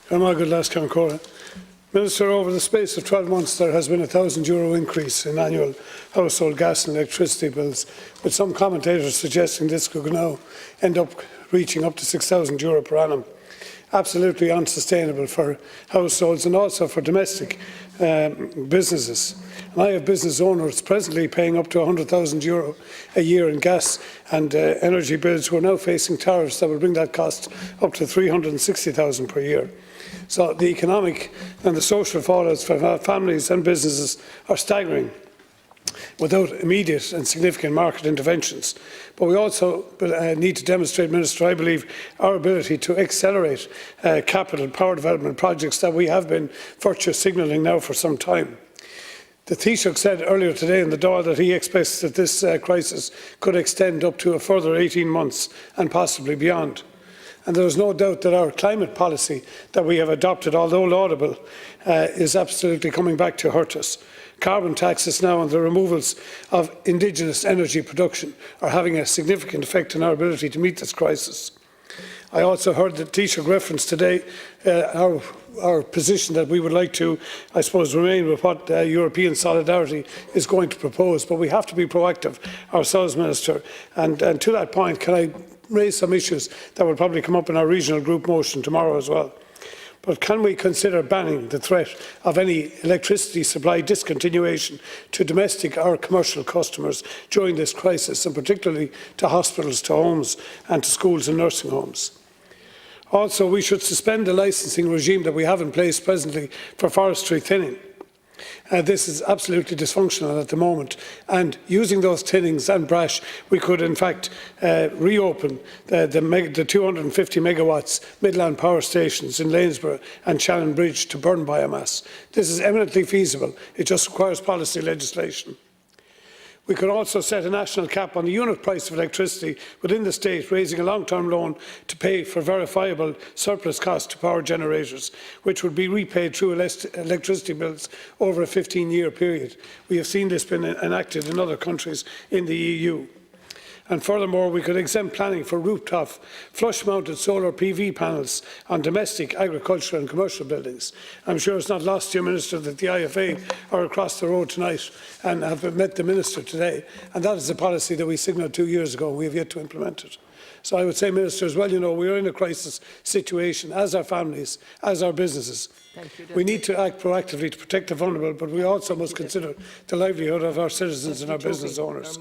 Minister, over the space of 12 months there has been a €1,000 increase in annual household gas and electricity bills, with some commentators suggesting this could now end up reaching up to €6,000 per annum. Absolutely unsustainable for households and also for domestic businesses. And I have business owners presently paying up to €100,000 a year in gas and energy bills who are now facing tariffs that will bring that cost up to €360,000 per year. So the economic and the social fallouts for families and businesses are staggering without immediate and significant market interventions. But we also need to demonstrate, Minister, I believe, our ability to accelerate capital power development projects that we have been virtue signalling now for some time. The Taoiseach said earlier today in the Dáil that he expects that this crisis could extend up to a further 18 months and possibly beyond. And there is no doubt that our climate policy that we have adopted, although laudable, is absolutely coming back to hurt us. Carbon taxes now and the removals of indigenous energy production are having a significant effect on our ability to meet this crisis. I also heard the Taoiseach reference today our position that we would like to, I suppose, remain with what European solidarity is going to propose, but we have to be proactive ourselves, Minister. And to that point, can I raise some issues that will probably come up in our regional group motion tomorrow as well? But can we consider banning the threat of any electricity supply discontinuation to domestic or commercial customers during this crisis, and particularly to hospitals, to homes and to schools and nursing homes? Also, we should suspend the licensing regime that we have in place presently for forestry thinning. This is absolutely dysfunctional at the moment, and using those thinnings and brash, we could in fact reopen the 250 megawatts Midland power stations in Lanesborough and Shannon Bridge to burn biomass. This is eminently feasible. It just requires policy legislation. We could also set a national cap on the unit price of electricity within the state, raising a long-term loan to pay for verifiable surplus costs to power generators, which would be repaid through electricity bills over a 15-year period. We have seen this being enacted in other countries in the EU. And furthermore, we could exempt planning for rooftop flush-mounted solar PV panels on domestic, agricultural and commercial buildings. I'm sure it's not lost to you, Minister, that the IFA are across the road tonight and have met the Minister today. And that is a policy that we signalled 2 years ago, and we have yet to implement it. So I would say, Minister, as well, you know, we are in a crisis situation, as our families, as our businesses. We need to act proactively to protect the vulnerable, but we also must consider the livelihood of our citizens and our business owners.